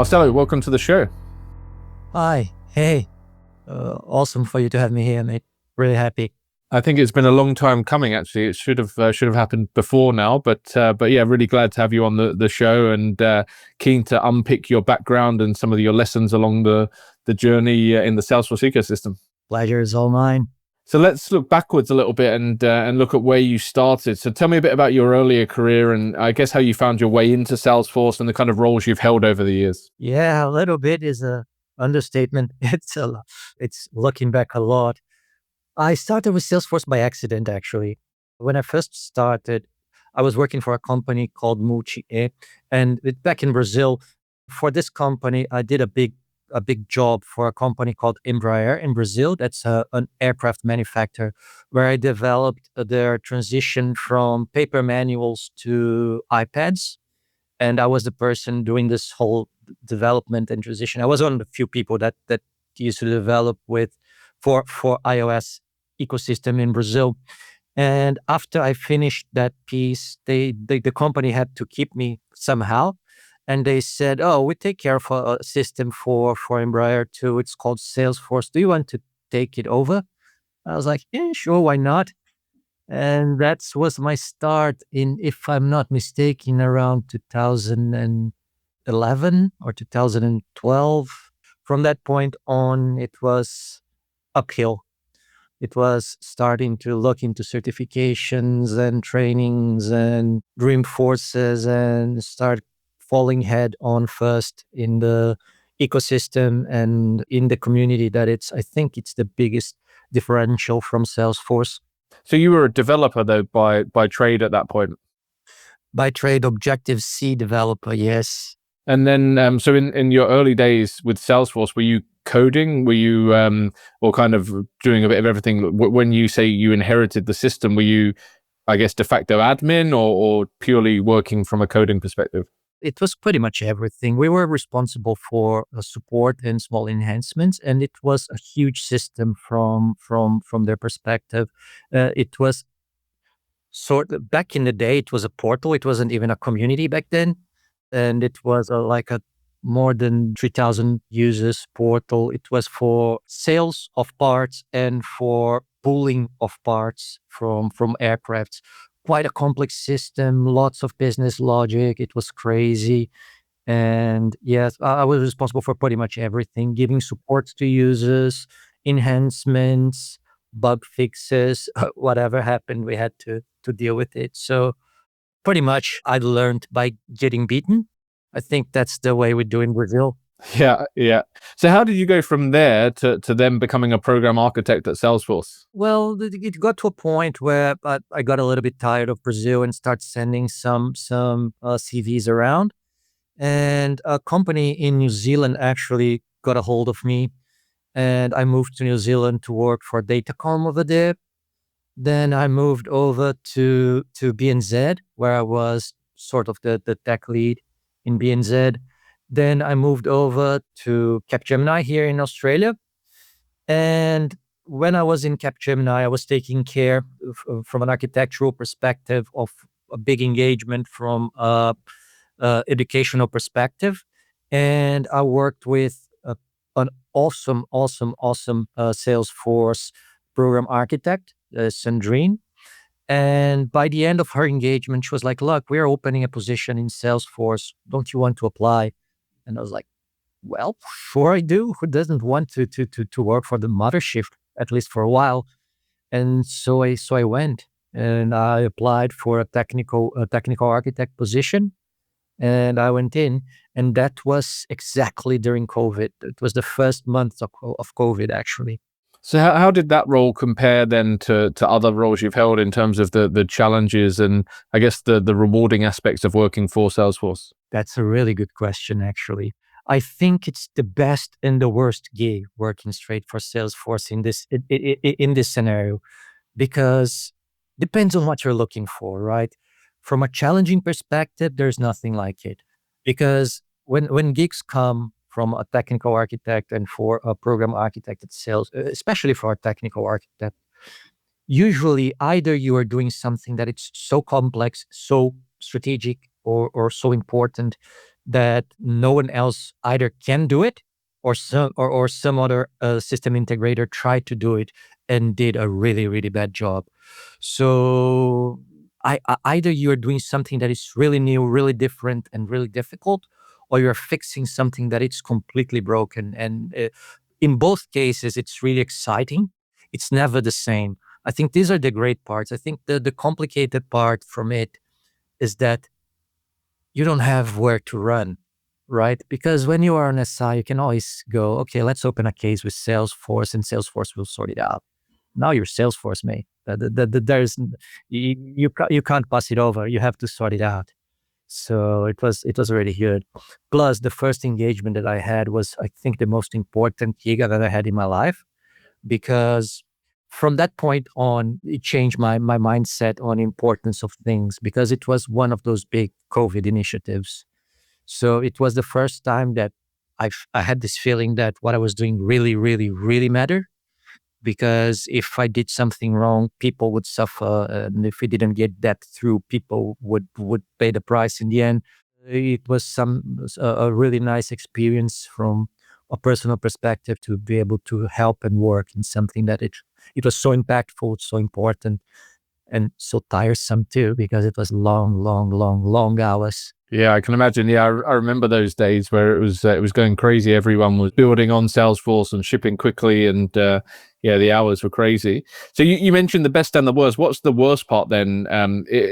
Marcelo, welcome to the show. Hi. Hey. Awesome for you to have me here, mate. Really happy. I think it's been a long time coming. Actually, it should have happened before now, but yeah, really glad to have you on the show, and keen to unpick your background and some of your lessons along the journey in the Salesforce ecosystem. Pleasure is all mine. So let's look backwards a little bit and look at where you started. So tell me a bit about your earlier career and I guess how you found your way into Salesforce and the kind of roles you've held over the years. Yeah, a little bit is a understatement. It's looking back a lot. I started with Salesforce by accident, actually. When I first started, I was working for a company called Multi, and back in Brazil. For this company, I did a big job for a company called Embraer in Brazil. That's an aircraft manufacturer, where I developed their transition from paper manuals to iPads. And I was the person doing this whole development and transition. I was one of the few people that used to develop for iOS ecosystem in Brazil. And after I finished that piece, the company had to keep me somehow. And they said, "Oh, we take care of a system for Embraer too. It's called Salesforce. Do you want to take it over?" I was like, "Yeah, sure, why not?" And that was my start in, if I'm not mistaken, around 2011 or 2012. From that point on, it was uphill. It was starting to look into certifications and trainings and dream forces and start falling head on first in the ecosystem and in the community I think it's the biggest differential from Salesforce. So you were a developer though by trade at that point. By trade, Objective-C developer, yes. And then, so in your early days with Salesforce, were you coding? Were you, or kind of doing a bit of everything? When you say you inherited the system, were you, I guess, de facto admin or purely working from a coding perspective? It was pretty much everything. We were responsible for support and small enhancements, and it was a huge system from their perspective. It was back in the day, it was a portal. It wasn't even a community back then. And it was like a more than 3,000 users portal. It was for sales of parts and for pooling of parts from aircrafts. Quite a complex system, lots of business logic. It was crazy. And yes, I was responsible for pretty much everything, giving support to users, enhancements, bug fixes, whatever happened, we had to deal with it. So pretty much I learned by getting beaten. I think that's the way we do in Brazil. Yeah. So how did you go from there to then becoming a program architect at Salesforce? Well, it got to a point where I got a little bit tired of Brazil and started sending some CVs around. And a company in New Zealand actually got a hold of me. And I moved to New Zealand to work for Datacom over there. Then I moved over to BNZ, where I was sort of the tech lead in BNZ. Then I moved over to Capgemini here in Australia. And when I was in Capgemini, I was taking care from an architectural perspective of a big engagement from educational perspective. And I worked with an awesome Salesforce program architect, Sandrine. And by the end of her engagement, she was like, "Look, we're opening a position in Salesforce. Don't you want to apply?" And I was like, "Well, sure I do. Who doesn't want to work for the mothership, at least for a while?" And so I went and I applied for a technical architect position. And I went in, and that was exactly during COVID. It was the first month of COVID, actually. So how did that role compare then to other roles you've held in terms of the challenges and I guess the rewarding aspects of working for Salesforce? That's a really good question, actually. I think it's the best and the worst gig working straight for Salesforce in this scenario, because depends on what you're looking for, right? From a challenging perspective, there's nothing like it, because when gigs come from a technical architect and for a program architect at sales, especially for a technical architect, usually either you are doing something that it's so complex, so strategic, or so important that no one else either can do it or some other system integrator tried to do it and did a really, really bad job. So either you're doing something that is really new, really different, and really difficult, or you're fixing something that it's completely broken. And in both cases, it's really exciting. It's never the same. I think these are the great parts. I think the complicated part from it is that you don't have where to run, right? Because when you are an SI, you can always go, okay, let's open a case with Salesforce and Salesforce will sort it out. Now you're Salesforce, mate. There's you can't pass it over. You have to sort it out. So it was already good. Plus, the first engagement that I had was, I think, the most important giga that I had in my life, because from that point on, it changed my mindset on importance of things, because it was one of those big COVID initiatives. So it was the first time that I had this feeling that what I was doing really, really, really mattered, because if I did something wrong, people would suffer, and if we didn't get that through, people would pay the price in the end. It was a really nice experience from a personal perspective, to be able to help and work in something that it was so impactful, so important, and so tiresome too, because it was long, long, long, long hours. Yeah, I can imagine. Yeah, I remember those days where it was going crazy. Everyone was building on Salesforce and shipping quickly, and yeah, the hours were crazy. So you mentioned the best and the worst. What's the worst part then?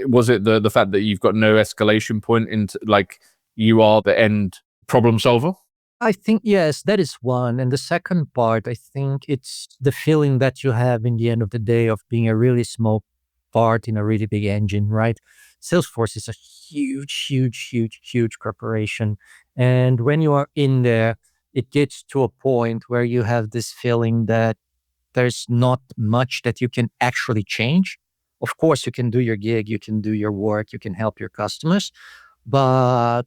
Was it the fact that you've got no escalation point into, like, you are the end problem solver? I think, yes, that is one. And the second part, I think it's the feeling that you have in the end of the day of being a really small part in a really big engine, right? Salesforce is a huge, huge, huge, huge corporation. And when you are in there, it gets to a point where you have this feeling that there's not much that you can actually change. Of course, you can do your gig, you can do your work, you can help your customers, but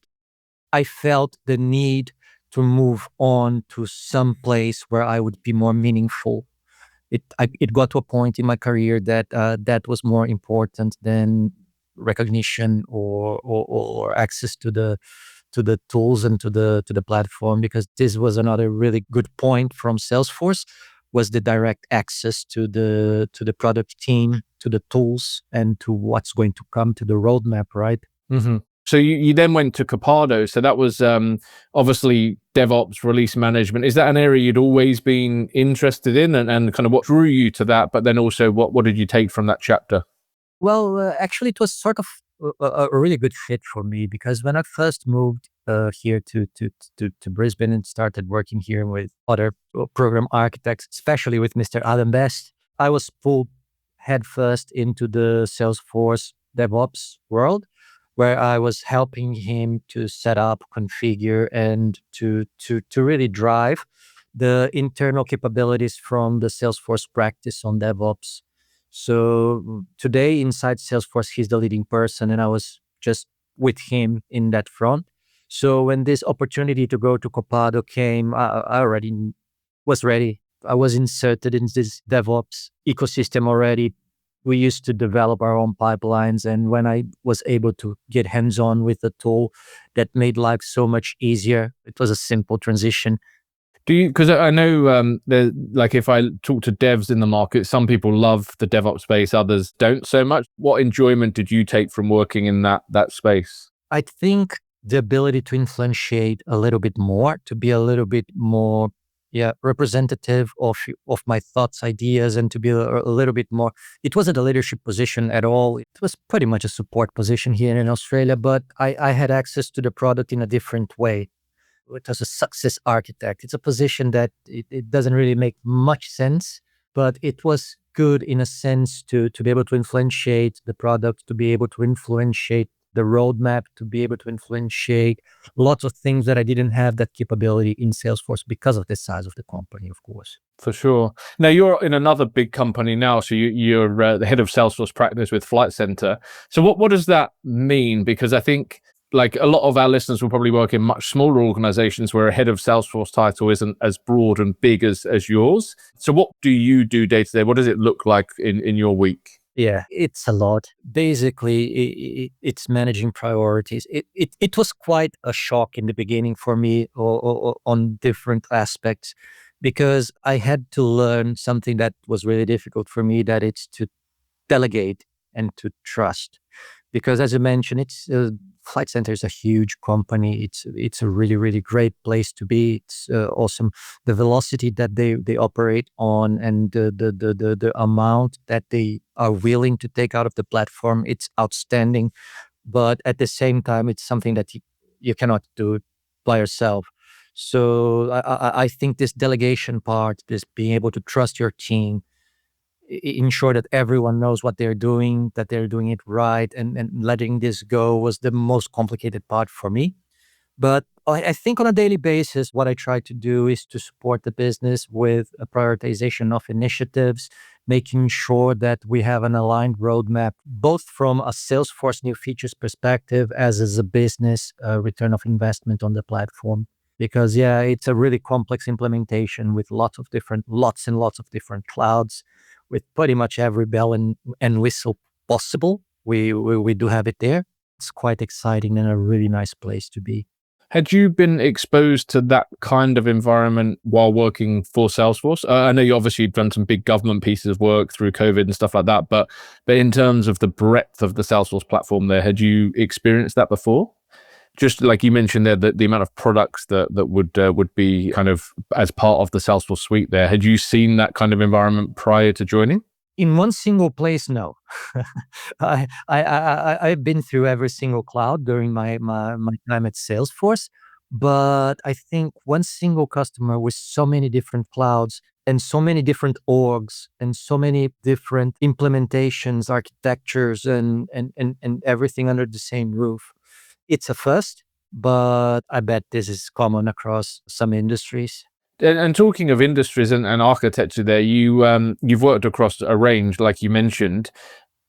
I felt the need to move on to some place where I would be more meaningful. It got to a point in my career that that was more important than recognition or access to the tools and to the platform, because this was another really good point from Salesforce, was the direct access to the product team, to the tools, and to what's going to come, to the roadmap, right? Hmm. So you then went to Copado. So that was obviously DevOps, release management. Is that an area you'd always been interested in, and kind of what drew you to that? But then also, what did you take from that chapter? Well, actually, it was sort of a really good fit for me, because when I first moved here to Brisbane and started working here with other program architects, especially with Mr. Adam Best, I was pulled headfirst into the Salesforce DevOps world, where I was helping him to set up, configure, and to really drive the internal capabilities from the Salesforce practice on DevOps. So today inside Salesforce, he's the leading person, and I was just with him in that front. So when this opportunity to go to Copado came, I already was ready. I was inserted in this DevOps ecosystem already. We used to develop our own pipelines, and when I was able to get hands-on with the tool, that made life so much easier. It was a simple transition. Do you? Because I know, like, if I talk to devs in the market, some people love the DevOps space, others don't so much. What enjoyment did you take from working in that space? I think the ability to influentiate a little bit more, to be a little bit more, yeah, representative of my thoughts, ideas, and to be a little bit more. It wasn't a leadership position at all. It was pretty much a support position here in Australia, but I had access to the product in a different way. It was a success architect. It's a position that it doesn't really make much sense, but it was good in a sense to be able to influentiate the product, to be able to influentiate the roadmap, to be able to influentiate lots of things that I didn't have that capability in Salesforce because of the size of the company, of course. For sure. Now you're in another big company now, so you're the head of Salesforce practice with Flight Center. So what does that mean? Because I think, like, a lot of our listeners will probably work in much smaller organizations where a head of Salesforce title isn't as broad and big as yours. So what do you do day to day? What does it look like in your week? Yeah, it's a lot. Basically, it's managing priorities. It was quite a shock in the beginning for me on different aspects, because I had to learn something that was really difficult for me, that it's to delegate and to trust. Because as you mentioned, it's Flight Center is a huge company. It's a really really great place to be. It's awesome, the velocity that they operate on, and the amount that they are willing to take out of the platform. It's outstanding, but at the same time, it's something that you cannot do by yourself. So I think this delegation part, this being able to trust your team, ensure that everyone knows what they're doing, that they're doing it right, and letting this go was the most complicated part for me. But I think on a daily basis, what I try to do is to support the business with a prioritization of initiatives, making sure that we have an aligned roadmap, both from a Salesforce new features perspective as a business return of investment on the platform. Because yeah, it's a really complex implementation with lots and lots of different clouds, with pretty much every bell and whistle possible. We do have it there. It's quite exciting and a really nice place to be. Had you been exposed to that kind of environment while working for Salesforce? I know you obviously done some big government pieces of work through COVID and stuff like that, but in terms of the breadth of the Salesforce platform there, had you experienced that before? Just like you mentioned there, the amount of products that would be kind of as part of the Salesforce suite there. Had you seen that kind of environment prior to joining? In one single place, no. I've been through every single cloud during my time at Salesforce, but I think one single customer with so many different clouds and so many different orgs and so many different implementations, architectures, and everything under the same roof. It's a first, but I bet this is common across some industries. And talking of industries and architecture, there you've worked across a range, like you mentioned.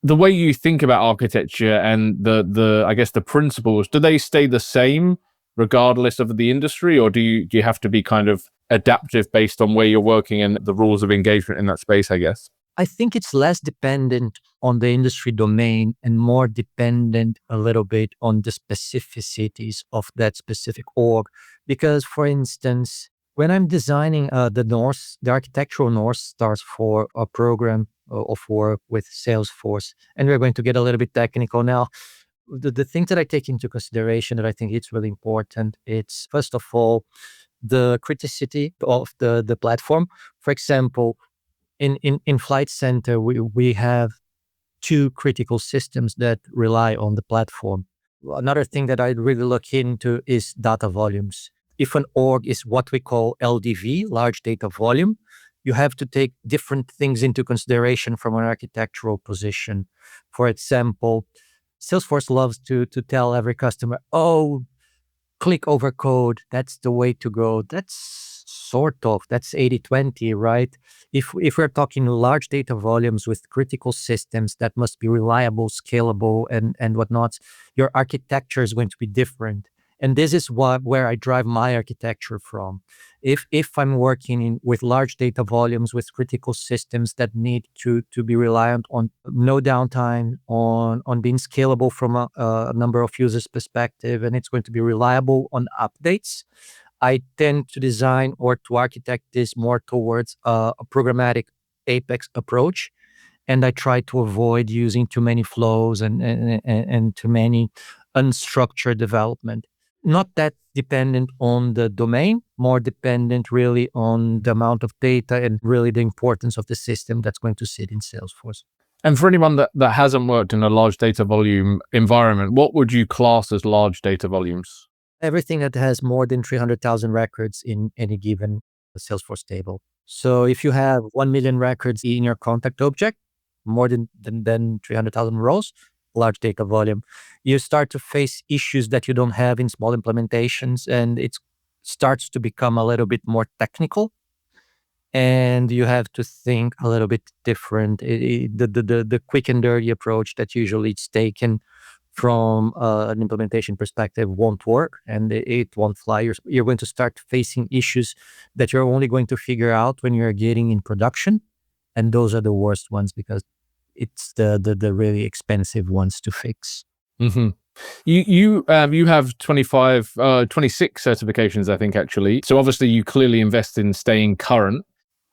The way you think about architecture and the I guess the principles, do they stay the same regardless of the industry, or do you have to be kind of adaptive based on where you're working and the rules of engagement in that space, I guess? I think it's less dependent on the industry domain and more dependent a little bit on the specificities of that specific org. Because, for instance, when I'm designing the architectural North Stars for a program of work with Salesforce, and we're going to get a little bit technical now. The things that I take into consideration that I think it's really important, it's first of all the criticity of the platform. For example, in Flight Center, we have two critical systems that rely on the platform. Another thing that I really look into is data volumes. If an org is what we call LDV, large data volume, you have to take different things into consideration from an architectural position. For example, Salesforce loves to tell every customer, oh, click over code, that's the way to go. That's 80/20, right? If we're talking large data volumes with critical systems that must be reliable, scalable, and whatnot, your architecture is going to be different. And this is where I drive my architecture from. If I'm working with large data volumes with critical systems that need to be reliant on no downtime, on being scalable from a number of users perspective, and it's going to be reliable on updates, I tend to design or to architect this more towards a programmatic Apex approach. And I try to avoid using too many flows and too many unstructured development. Not that dependent on the domain, more dependent really on the amount of data and really the importance of the system that's going to sit in Salesforce. And for anyone that hasn't worked in a large data volume environment, what would you class as large data volumes? Everything that has more than 300,000 records in any given Salesforce table. So if you have 1 million records in your contact object, more than 300,000 rows, large data volume, you start to face issues that you don't have in small implementations, and it starts to become a little bit more technical, and you have to think a little bit different. The quick and dirty approach that usually it's taken from an implementation perspective won't work, and it won't fly. You're going to start facing issues that you're only going to figure out when you're getting in production. And those are the worst ones because it's the really expensive ones to fix. Mm-hmm. You have 26 certifications, I think, actually. So obviously you clearly invest in staying current.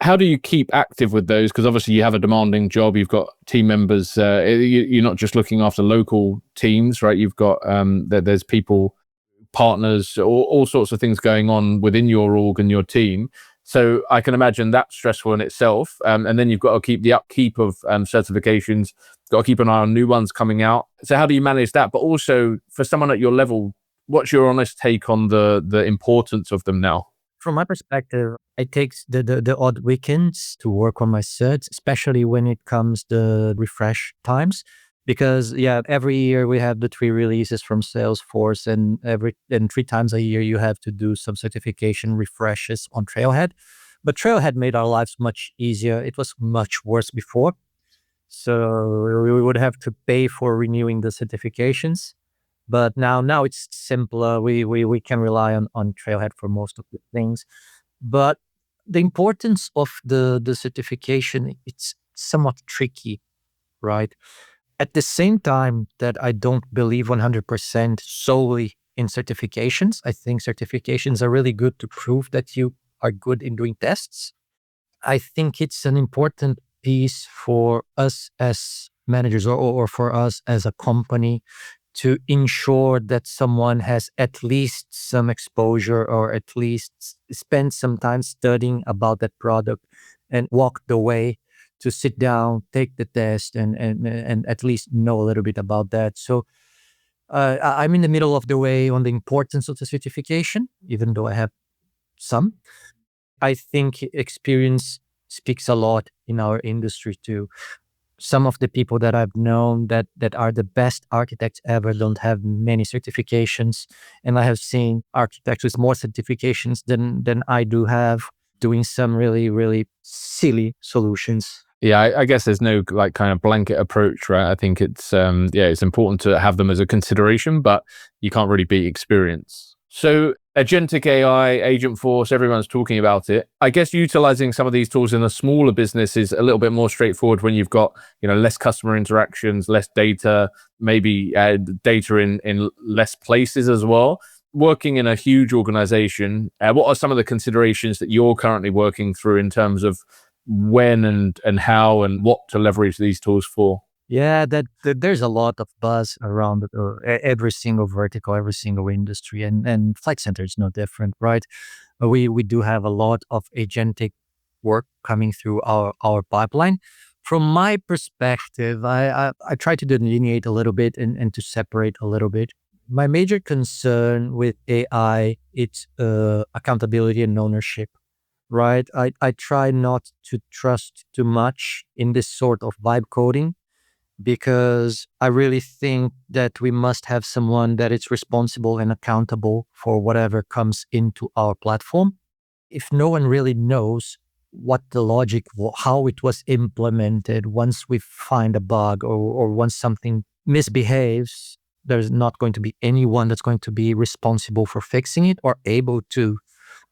How do you keep active with those? Because obviously you have a demanding job. You've got team members. You're not just looking after local teams, right? You've got there's people, partners, all sorts of things going on within your org and your team. So I can imagine that's stressful in itself. And then you've got to keep the upkeep of certifications, got to keep an eye on new ones coming out. So how do you manage that? But also for someone at your level, what's your honest take on the importance of them now? From my perspective, I take the odd weekends to work on my certs, especially when it comes to refresh times. Because every year we have the 3 releases from Salesforce, and 3 times a year you have to do some certification refreshes on Trailhead. But Trailhead made our lives much easier. It was much worse before. So we would have to pay for renewing the certifications. But now it's simpler. We can rely on Trailhead for most of the things. But the importance of the certification, it's somewhat tricky, right? At the same time that I don't believe 100% solely in certifications, I think certifications are really good to prove that you are good in doing tests. I think it's an important piece for us as managers or for us as a company to ensure that someone has at least some exposure or at least spend some time studying about that product and walk the way to sit down, take the test, and at least know a little bit about that. So I'm in the middle of the way on the importance of the certification, even though I have some. I think experience speaks a lot in our industry too. Some of the people that I've known that are the best architects ever don't have many certifications, and I have seen architects with more certifications than I do have doing some really silly solutions. Yeah, I guess there's no like kind of blanket approach, right? I think it's it's important to have them as a consideration, but you can't really beat experience. So Agentic AI, Agentforce, everyone's talking about it. I guess utilizing some of these tools in a smaller business is a little bit more straightforward when you've got, less customer interactions, less data, maybe data in less places as well. Working in a huge organization, what are some of the considerations that you're currently working through in terms of when and how and what to leverage these tools for? Yeah, that there's a lot of buzz around every single vertical, every single industry, and Flight Center is no different, right? We do have a lot of agentic work coming through our pipeline. From my perspective, I try to delineate a little bit and to separate a little bit. My major concern with AI, it's accountability and ownership, right? I try not to trust too much in this sort of vibe coding because I really think that we must have someone that is responsible and accountable for whatever comes into our platform. If no one really knows what the logic, how it was implemented, once we find a bug or once something misbehaves, there's not going to be anyone that's going to be responsible for fixing it or able to.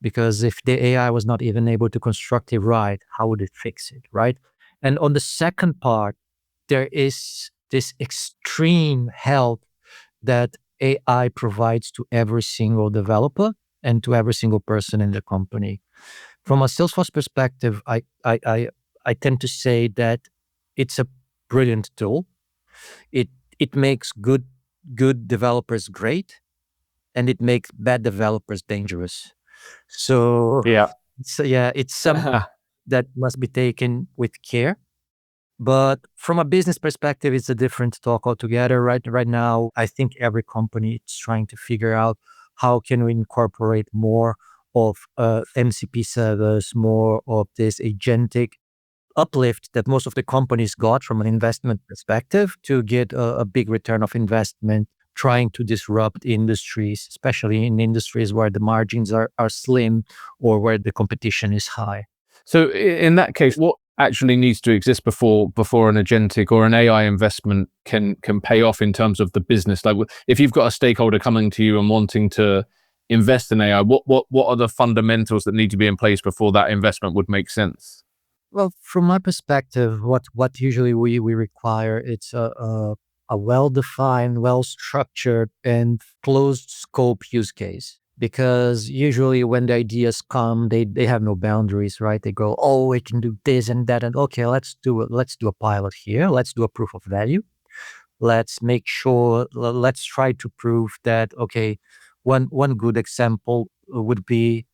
Because if the AI was not even able to construct it right, how would it fix it, right? And on the second part, there is this extreme help that AI provides to every single developer and to every single person in the company. From a Salesforce perspective, I tend to say that it's a brilliant tool. It makes good developers great, and it makes bad developers dangerous. So Yeah. it's something that must be taken with care. But from a business perspective, it's a different talk altogether. Right now, I think every company is trying to figure out how can we incorporate more of MCP servers, more of this agentic uplift that most of the companies got from an investment perspective to get a big return of investment, trying to disrupt industries, especially in industries where the margins are slim or where the competition is high. So in that case, what actually needs to exist before an agentic or an AI investment can pay off in terms of the business? Like if you've got a stakeholder coming to you and wanting to invest in AI, what are the fundamentals that need to be in place before that investment would make sense? Well, from my perspective, what usually we require, it's a well-defined, well-structured, and closed scope use case. Because usually when the ideas come, they have no boundaries, right? They go, oh, we can do this and that, and okay, let's do a pilot here. Let's do a proof of value. Let's make sure. Let's try to prove that. Okay, one good example would be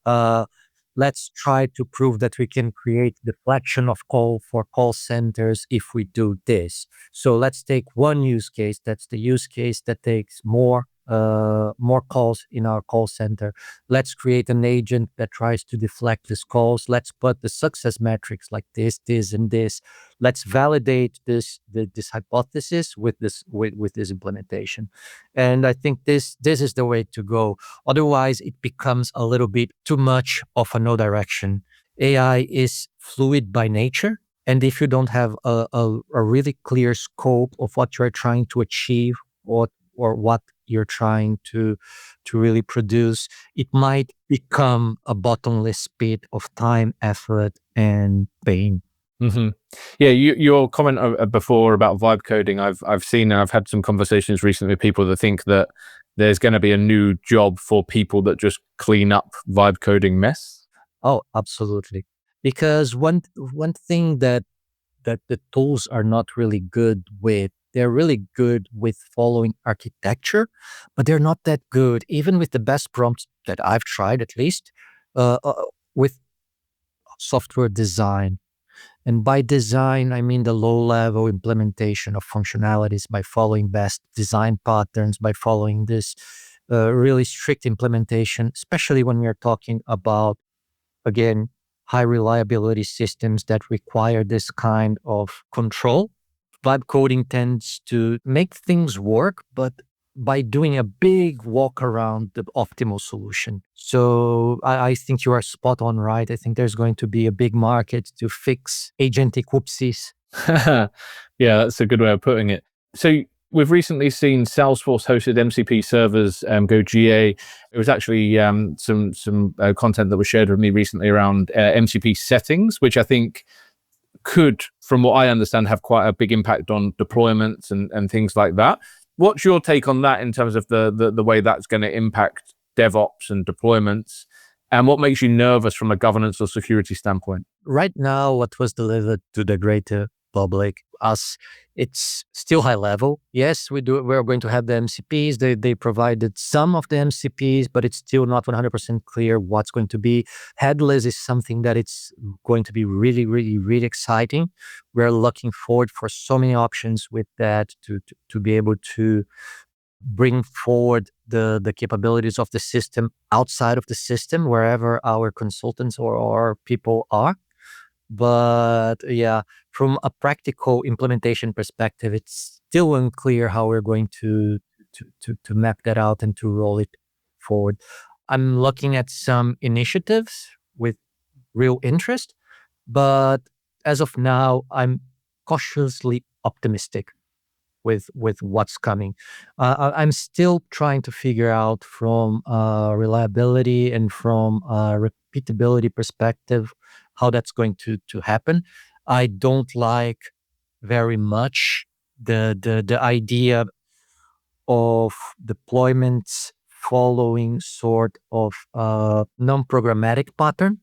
let's try to prove that we can create deflection of call for call centers if we do this. So let's take one use case. That's the use case that takes more calls in our call center. Let's create an agent that tries to deflect these calls. Let's put the success metrics like this, and this. Let's validate this hypothesis with this implementation. And I think this is the way to go. Otherwise, it becomes a little bit too much of a no direction. AI is fluid by nature. And if you don't have a really clear scope of what you're trying to achieve, or what you're trying to really produce, it might become a bottomless pit of time, effort, and pain. Mm-hmm. Yeah, your comment before about vibe coding, I've seen, I've had some conversations recently with people that think that there's going to be a new job for people that just clean up vibe coding mess. Oh, absolutely. Because one thing that the tools are not really good with, they're really good with following architecture, but they're not that good, even with the best prompts that I've tried, at least, with software design. And by design, I mean the low-level implementation of functionalities by following best design patterns, by following this really strict implementation, especially when we are talking about, again, high reliability systems that require this kind of control. Vibe coding tends to make things work, but by doing a big walk around the optimal solution. So I think you are spot on, right? I think there's going to be a big market to fix agentic whoopsies. Yeah, that's a good way of putting it. So we've recently seen Salesforce-hosted MCP servers go GA. It was actually some content that was shared with me recently around MCP settings, which I think could, from what I understand, have quite a big impact on deployments and things like that. What's your take on that in terms of the way that's going to impact DevOps and deployments? And what makes you nervous from a governance or security standpoint? Right now, what was delivered to the greater public, us, it's still high level. Yes, we're going to have the MCPs. They provided some of the MCPs, but it's still not 100% clear what's going to be. Headless is something that it's going to be really, really, really exciting. We're looking forward for so many options with that to be able to bring forward the capabilities of the system outside of the system, wherever our consultants or people are. But yeah, from a practical implementation perspective, it's still unclear how we're going to map that out and to roll it forward. I'm looking at some initiatives with real interest, but as of now, I'm cautiously optimistic with what's coming. I'm still trying to figure out from reliability and from repeatability perspective how that's going to happen. I don't like very much the idea of deployments following sort of non-programmatic pattern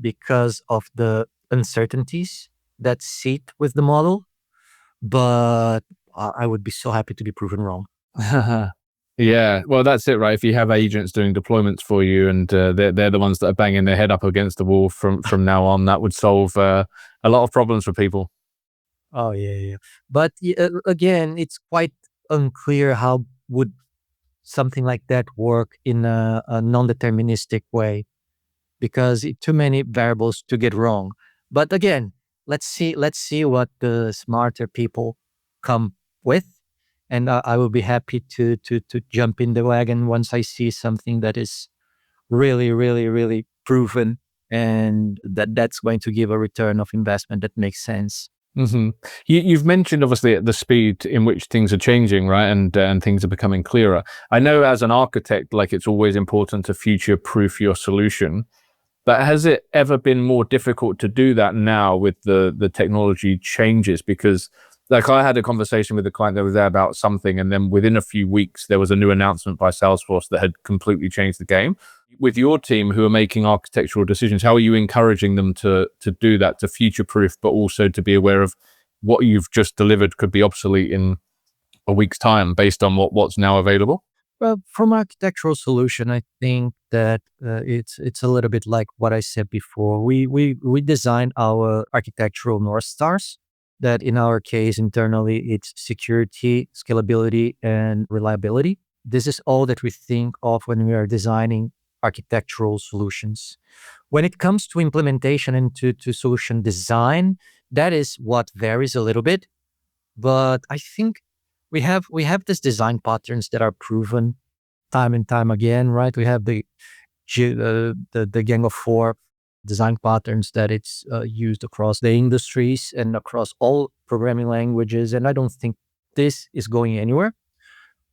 because of the uncertainties that sit with the model. But I would be so happy to be proven wrong. Yeah, well, that's it, right? If you have agents doing deployments for you, and they're the ones that are banging their head up against the wall from now on, that would solve a lot of problems for people. Oh yeah, yeah. But again, it's quite unclear how would something like that work in a non-deterministic way, because too many variables to get wrong. But again, let's see what the smarter people come with, and I will be happy to jump in the wagon once I see something that is really, really, really proven, and that's going to give a return of investment that makes sense. Mm-hmm. You've mentioned obviously the speed in which things are changing, right, and things are becoming clearer. I know as an architect, like it's always important to future-proof your solution. But has it ever been more difficult to do that now with the technology changes? Because like I had a conversation with a client that was there about something, and then within a few weeks there was a new announcement by Salesforce that had completely changed the game. With your team who are making architectural decisions, how are you encouraging them to do that, to future proof, but also to be aware of what you've just delivered could be obsolete in a week's time based on what's now available? Well, from architectural solution, I think that it's a little bit like what I said before. We design our architectural North Stars. That in our case internally, it's security, scalability, and reliability. This is all that we think of when we are designing architectural solutions. When it comes to implementation and to solution design, that is what varies a little bit. But I think we have these design patterns that are proven time and time again, right? We have the Gang of Four design patterns that it's used across the industries and across all programming languages, and I don't think this is going anywhere.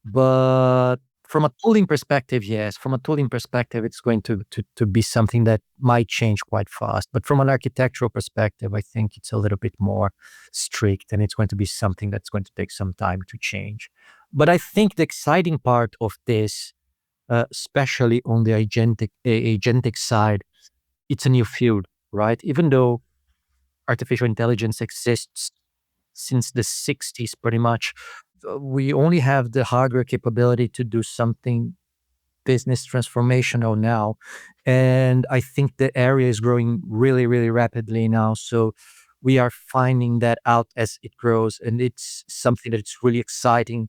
But from a tooling perspective, yes, from a tooling perspective, it's going to be something that might change quite fast. But from an architectural perspective, I think it's a little bit more strict and it's going to be something that's going to take some time to change. But I think the exciting part of this, especially on the agentic side, it's a new field, right? Even though artificial intelligence exists since the 60s pretty much, we only have the hardware capability to do something business transformational now. And I think the area is growing really, really rapidly now. So we are finding that out as it grows. And it's something that's really exciting.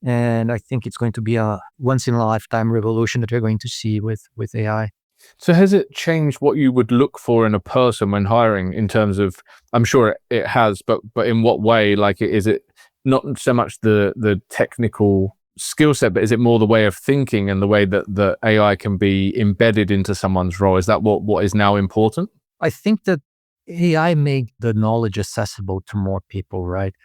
And I think it's going to be a once in a lifetime revolution that we're going to see with AI. So has it changed what you would look for in a person when hiring in terms of, I'm sure it has, but in what way? Like, is it not so much the technical skill set, but is it more the way of thinking and the way that the AI can be embedded into someone's role? Is that what is now important? I think that AI made the knowledge accessible to more people, right?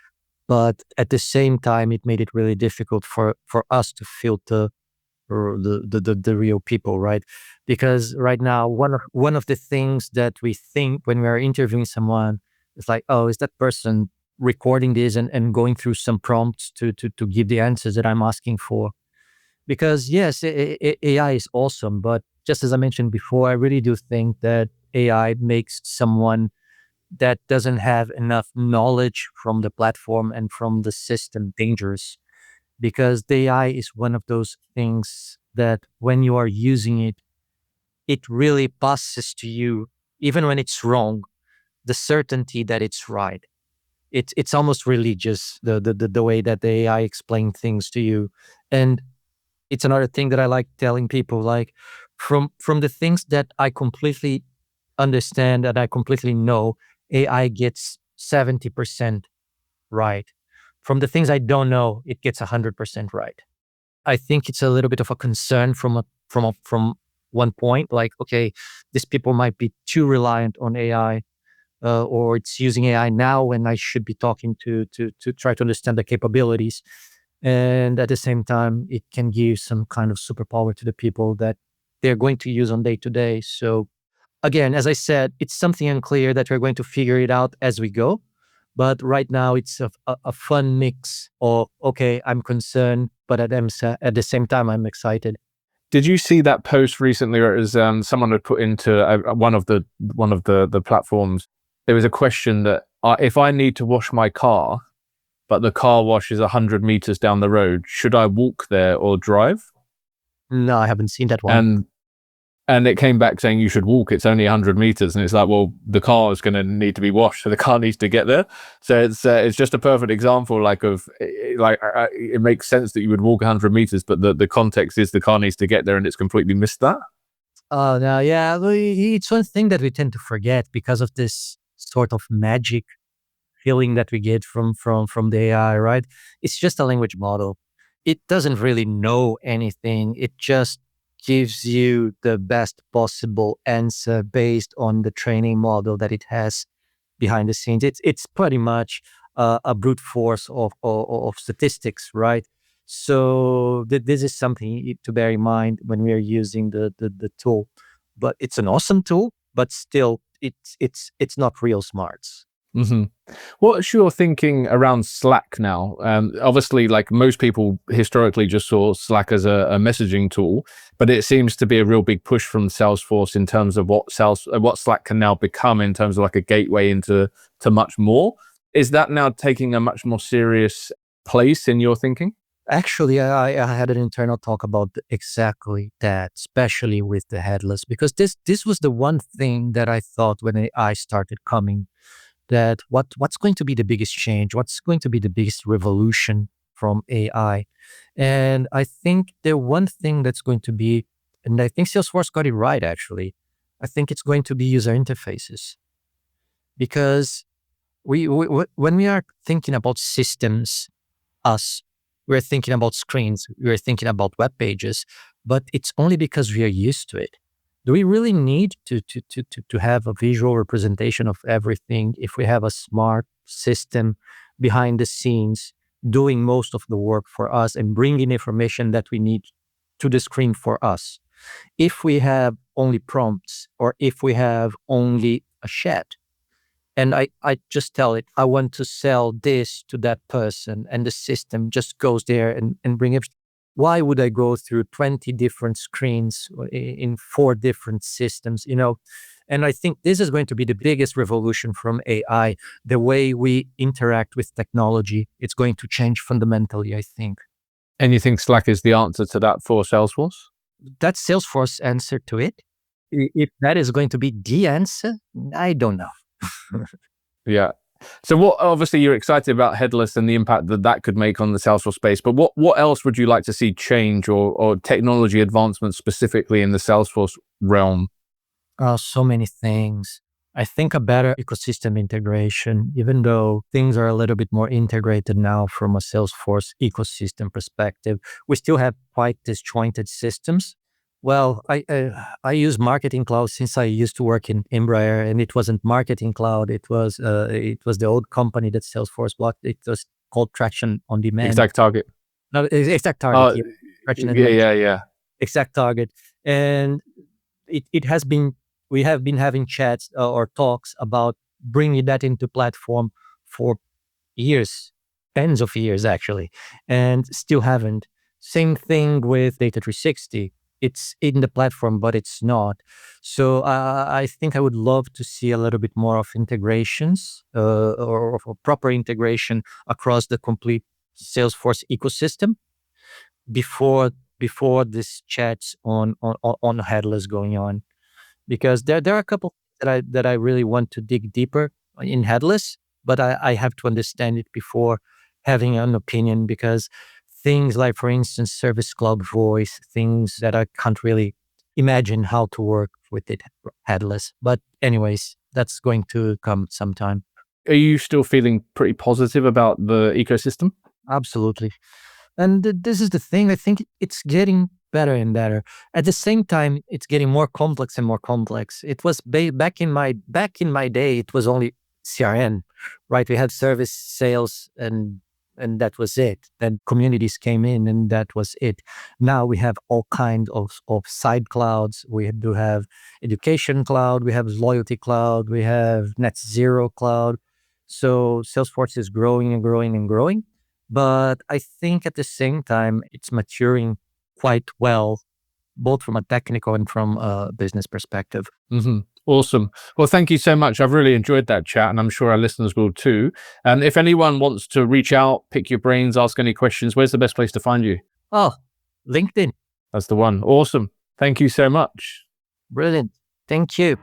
But at the same time, it made it really difficult for us to filter or the real people, right? Because right now, one of the things that we think when we are interviewing someone is like, oh, is that person recording this and going through some prompts to give the answers that I'm asking for? Because yes, AI is awesome, but just as I mentioned before, I really do think that AI makes someone that doesn't have enough knowledge from the platform and from the system dangerous, because the AI is one of those things that when you are using it, it really passes to you, even when it's wrong, the certainty that it's right. It's almost religious, the way that the AI explain things to you. And it's another thing that I like telling people, like from the things that I completely understand and I completely know, AI gets 70% right. From the things I don't know, it gets 100% right. I think it's a little bit of a concern from one point, like, okay, these people might be too reliant on AI, or it's using AI now when I should be talking to try to understand the capabilities. And at the same time, it can give some kind of superpower to the people that they're going to use on day to day. So again, as I said, it's something unclear that we're going to figure it out as we go. But right now, it's a fun mix of, okay, I'm concerned, but at the same time, I'm excited. Did you see that post recently, or it was someone had put into one of the platforms? There was a question that if I need to wash my car, but the car wash is 100 meters down the road, should I walk there or drive? No, I haven't seen that one. And it came back saying you should walk. It's only 100 meters, and it's like, well, the car is going to need to be washed, so the car needs to get there. So it's just a perfect example, like it makes sense that you would walk 100 meters, but the context is the car needs to get there, and it's completely missed that. Oh, no, yeah, it's one thing that we tend to forget because of this sort of magic feeling that we get from the AI, right? It's just a language model. It doesn't really know anything. It just gives you the best possible answer based on the training model that it has behind the scenes. It's pretty much a brute force of statistics, right? So this is something to bear in mind when we are using the tool. but it's an awesome tool, but still it's not real smarts. Mm-hmm. What's your thinking around Slack now? Obviously, like most people historically just saw Slack as a messaging tool, but it seems to be a real big push from Salesforce in terms of what Slack can now become in terms of like a gateway into much more. Is that now taking a much more serious place in your thinking? Actually, I had an internal talk about exactly that, especially with the headless, because this was the one thing that I thought when AI started coming, that what's going to be the biggest change, what's going to be the biggest revolution from AI. And I think the one thing that's going to be, and I think Salesforce got it right actually, I think it's going to be user interfaces. Because when we are thinking about systems, us, we're thinking about screens, we're thinking about web pages, but it's only because we are used to it. Do we really need to have a visual representation of everything if we have a smart system behind the scenes doing most of the work for us and bringing information that we need to the screen for us? If we have only prompts or if we have only a chat, and I just tell it, I want to sell this to that person, and the system just goes there and bring it. Why would I go through 20 different screens in 4 different systems, you know? And I think this is going to be the biggest revolution from AI. The way we interact with technology, it's going to change fundamentally, I think. And you think Slack is the answer to that for Salesforce? That's Salesforce answer to it. If that is going to be the answer, I don't know. Yeah. So what, obviously you're excited about headless and the impact that that could make on the Salesforce space, but what else would you like to see change or technology advancements specifically in the Salesforce realm? So many things. I think a better ecosystem integration, even though things are a little bit more integrated now from a Salesforce ecosystem perspective, we still have quite disjointed systems. Well, I use Marketing Cloud since I used to work in Embraer, and it wasn't Marketing Cloud. It was the old company that Salesforce bought. It was called Traction on Demand. Exact target. No, Exact Target. Yeah. Traction and Demand. Yeah. Exact Target. And it has been, we have been having chats or talks about bringing that into platform for years, tens of years actually, and still haven't. Same thing with Data 360. It's in the platform, but it's not. So I think I would love to see a little bit more of integrations or proper integration across the complete Salesforce ecosystem before this chats on headless going on, because there are a couple that I really want to dig deeper in headless, but I have to understand it before having an opinion, because things like, for instance, Service Cloud Voice, things that I can't really imagine how to work with it headless. But anyways, that's going to come sometime. Are you still feeling pretty positive about the ecosystem? Absolutely. And this is the thing. I think it's getting better and better. At the same time, it's getting more complex and more complex. It was back in my day. It was only CRM, right? We had service, sales, and that was it. Then communities came in, and that was it. Now we have all kinds of side clouds. We do have education cloud. We have loyalty cloud. We have net zero cloud. So Salesforce is growing and growing and growing. But I think at the same time, it's maturing quite well, both from a technical and from a business perspective. Mm-hmm. Awesome. Well, thank you so much. I've really enjoyed that chat, and I'm sure our listeners will too. And if anyone wants to reach out, pick your brains, ask any questions, where's the best place to find you? Oh, LinkedIn. That's the one. Awesome. Thank you so much. Brilliant. Thank you.